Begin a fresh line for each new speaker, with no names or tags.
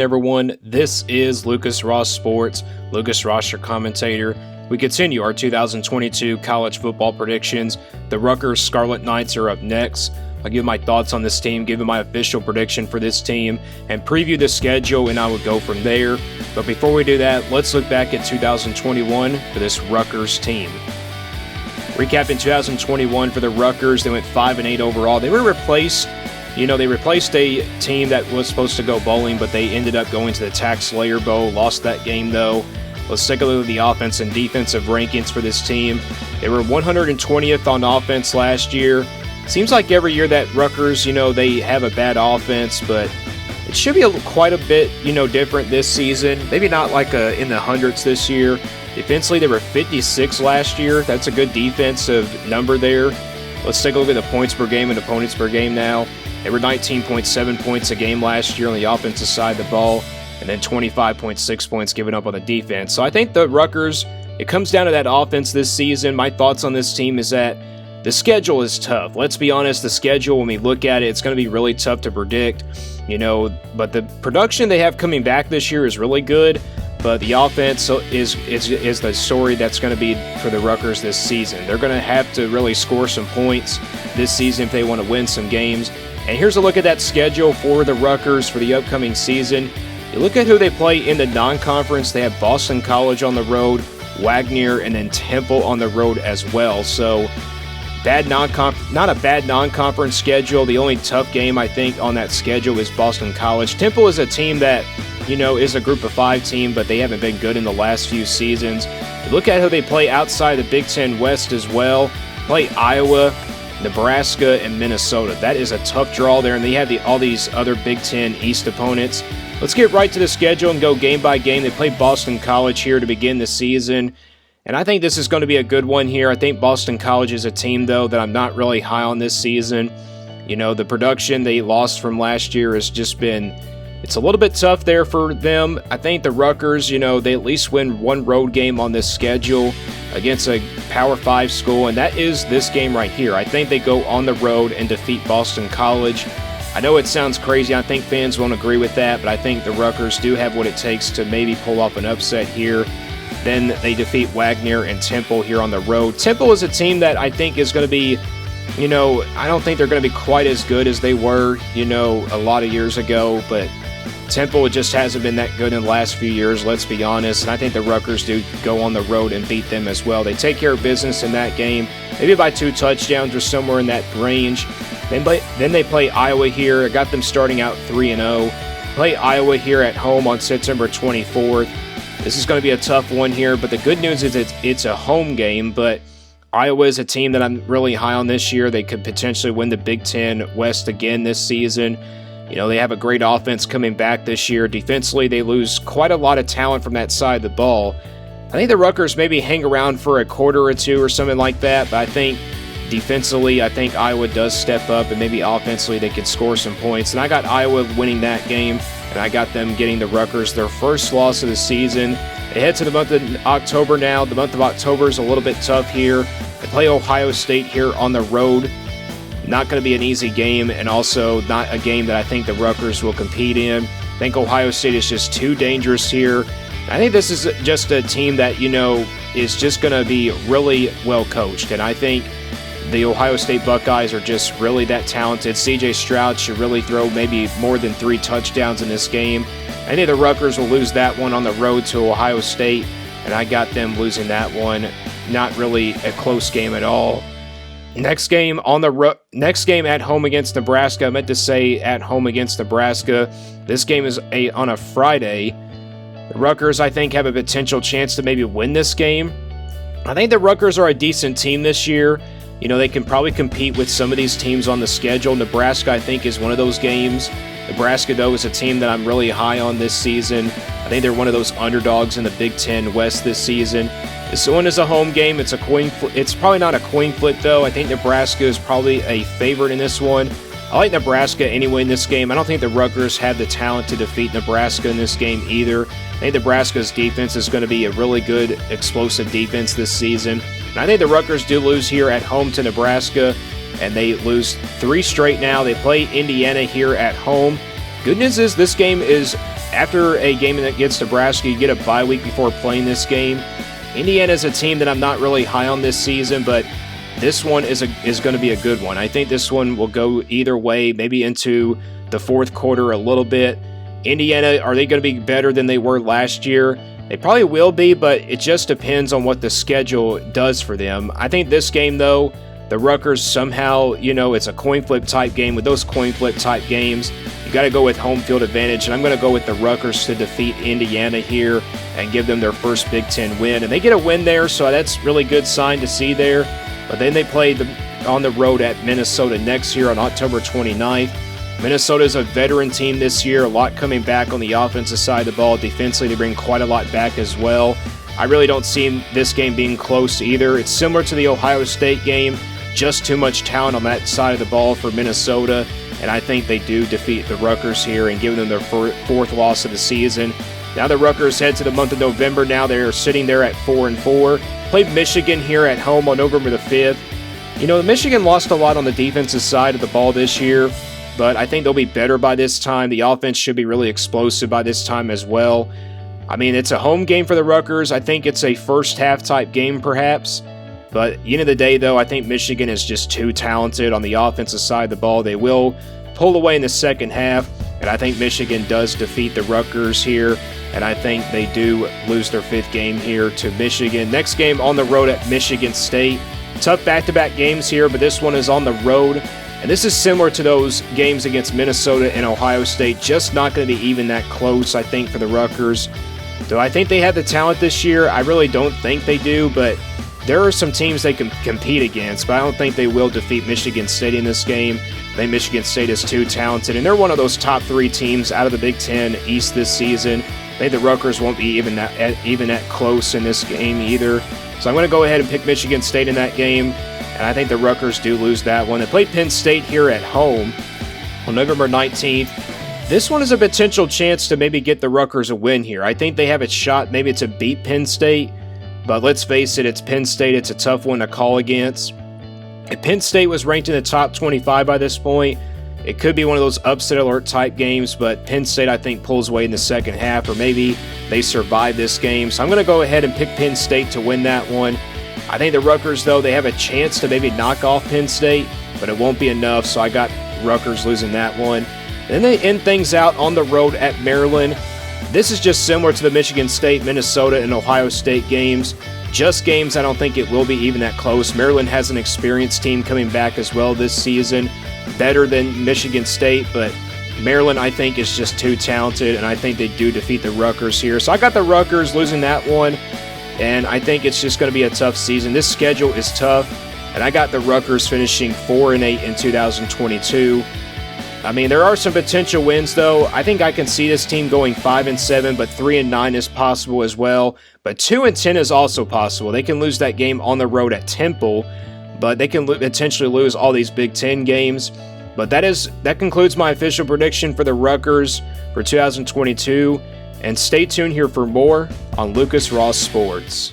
everyone? This is Lucas Ross Sports, Lucas Ross, your commentator. We continue our 2022 college football predictions. The Rutgers Scarlet Knights are up next. I'll give my thoughts on this team, give you my official prediction for this team, and preview the schedule, and I would go from there. But before we do that, let's look back at 2021 for this Rutgers team. Recapping 2021 for the Rutgers, they went 5-8 overall. They were replaced. They replaced a team that was supposed to go bowling, but they ended up going to the Tax Layer Bowl. Lost that game, though. Let's take a look at the offense and defensive rankings for this team. They were 120th on offense last year. Seems like every year that Rutgers, they have a bad offense, but it should be quite a bit, different this season. Maybe not like in the hundreds this year. Defensively, they were 56 last year. That's a good defensive number there. Let's take a look at the points per game and opponents per game now. They were 19.7 points a game last year on the offensive side of the ball, and then 25.6 points given up on the defense. So I think the Rutgers, it comes down to that offense this season. My thoughts on this team is that the schedule is tough. Let's be honest, the schedule, when we look at it, it's going to be really tough to predict, but the production they have coming back this year is really good. But the offense is the story that's going to be for the Rutgers this season. They're going to have to really score some points this season if they want to win some games. And here's a look at that schedule for the Rutgers for the upcoming season. You look at who they play in the non-conference. They have Boston College on the road, Wagner, and then Temple on the road as well. So not a bad non-conference schedule. The only tough game, I think, on that schedule is Boston College. Temple is a team that is a group of 5 team, but they haven't been good in the last few seasons. Look at who they play outside the Big Ten West as well. Play Iowa, Nebraska, and Minnesota. That is a tough draw there, and they have all these other Big Ten East opponents. Let's get right to the schedule and go game by game. They play Boston College here to begin the season, and I think this is going to be a good one here. I think Boston College is a team, though, that I'm not really high on this season. The production they lost from last year has just been... It's a little bit tough there for them. I think the Rutgers, they at least win one road game on this schedule against a Power 5 school, and that is this game right here. I think they go on the road and defeat Boston College. I know it sounds crazy. I think fans won't agree with that, but I think the Rutgers do have what it takes to maybe pull off an upset here. Then they defeat Wagner and Temple here on the road. Temple is a team that I think is going to be, I don't think they're going to be quite as good as they were, a lot of years ago, but Temple just hasn't been that good in the last few years, let's be honest, and I think the Rutgers do go on the road and beat them as well. They take care of business in that game, maybe by 2 touchdowns or somewhere in that range. Then they play Iowa here. I got them starting out 3-0. Play Iowa here at home on September 24th. This is going to be a tough one here, but the good news is it's a home game, but Iowa is a team that I'm really high on this year. They could potentially win the Big Ten West again this season. They have a great offense coming back this year. Defensively, they lose quite a lot of talent from that side of the ball. I think the Rutgers maybe hang around for a quarter or two or something like that, but I think defensively, I think Iowa does step up, and maybe offensively they could score some points. And I got Iowa winning that game, and I got them getting the Rutgers their first loss of the season. They head to the month of October now. The month of October is a little bit tough here. They play Ohio State here on the road. Not going to be an easy game, and also not a game that I think the Rutgers will compete in. I think Ohio State is just too dangerous here. I think this is just a team that, is just going to be really well coached, and I think the Ohio State Buckeyes are just really that talented. C.J. Stroud should really throw maybe more than 3 touchdowns in this game. I think the Rutgers will lose that one on the road to Ohio State, and I got them losing that one. Not really a close game at all. Next game at home against Nebraska. I meant to say at home against Nebraska. This game is on a Friday. The Rutgers, I think, have a potential chance to maybe win this game. I think the Rutgers are a decent team this year. They can probably compete with some of these teams on the schedule. Nebraska, I think, is one of those games. Nebraska, though, is a team that I'm really high on this season. I think they're one of those underdogs in the Big Ten West this season. This one is a home game. It's a coin flip. It's probably not a coin flip, though. I think Nebraska is probably a favorite in this one. I like Nebraska anyway in this game. I don't think the Rutgers have the talent to defeat Nebraska in this game either. I think Nebraska's defense is going to be a really good, explosive defense this season. And I think the Rutgers do lose here at home to Nebraska, and they lose 3 straight now. They play Indiana here at home. Good news is this game is after a game against Nebraska, you get a bye week before playing this game. Indiana is a team that I'm not really high on this season, but this one is going to be a good one. I think this one will go either way, maybe into the fourth quarter a little bit. Indiana, are they going to be better than they were last year? They probably will be, but it just depends on what the schedule does for them. I think this game, though, the Rutgers somehow, it's a coin flip type game. With those coin flip type games, you got to go with home field advantage, and I'm going to go with the Rutgers to defeat Indiana here and give them their first Big Ten win. And they get a win there, so that's really good sign to see there. But then they play on the road at Minnesota next year on October 29th. Minnesota is a veteran team this year, a lot coming back on the offensive side of the ball. Defensively, they bring quite a lot back as well. I really don't see this game being close either. It's similar to the Ohio State game, just too much talent on that side of the ball for Minnesota, and I think they do defeat the Rutgers here and give them their fourth loss of the season. Now the Rutgers head to the month of November. Now they're sitting there at 4-4. Played Michigan here at home on November the 5th. Michigan lost a lot on the defensive side of the ball this year, but I think they'll be better by this time. The offense should be really explosive by this time as well. I mean, it's a home game for the Rutgers. I think it's a first half type game perhaps. But at the end of the day, though, I think Michigan is just too talented on the offensive side of the ball. They will pull away in the second half, and I think Michigan does defeat the Rutgers here, and I think they do lose their fifth game here to Michigan. Next game on the road at Michigan State. Tough back-to-back games here, but this one is on the road, and this is similar to those games against Minnesota and Ohio State. Just not going to be even that close, I think, for the Rutgers. Do I think they have the talent this year? I really don't think they do, but there are some teams they can compete against, but I don't think they will defeat Michigan State in this game. I think Michigan State is too talented, and they're one of those top three teams out of the Big Ten East this season. I think the Rutgers won't be even that close in this game either. So I'm going to go ahead and pick Michigan State in that game, and I think the Rutgers do lose that one. They play Penn State here at home on November 19th. This one is a potential chance to maybe get the Rutgers a win here. I think they have a shot maybe to beat Penn State. But let's face it, it's Penn State. It's a tough one to call against. If Penn State was ranked in the top 25 by this point, it could be one of those upset alert type games, but Penn State, I think, pulls away in the second half, or maybe they survive this game. So I'm going to go ahead and pick Penn State to win that one. I think the Rutgers, though, they have a chance to maybe knock off Penn State, but it won't be enough, so I got Rutgers losing that one. Then they end things out on the road at Maryland. This is just similar to the Michigan State, Minnesota, and Ohio State games. Just games, I don't think it will be even that close. Maryland has an experienced team coming back as well this season. Better than Michigan State, but Maryland, I think, is just too talented, and I think they do defeat the Rutgers here. So I got the Rutgers losing that one, and I think it's just going to be a tough season. This schedule is tough, and I got the Rutgers finishing 4-8 in 2022. I mean, there are some potential wins, though. I think I can see this team going 5-7, but 3-9 is possible as well. But 2-10 is also possible. They can lose that game on the road at Temple, but they can potentially lose all these Big Ten games. But that concludes my official prediction for the Rutgers for 2022. And stay tuned here for more on Lucas Ross Sports.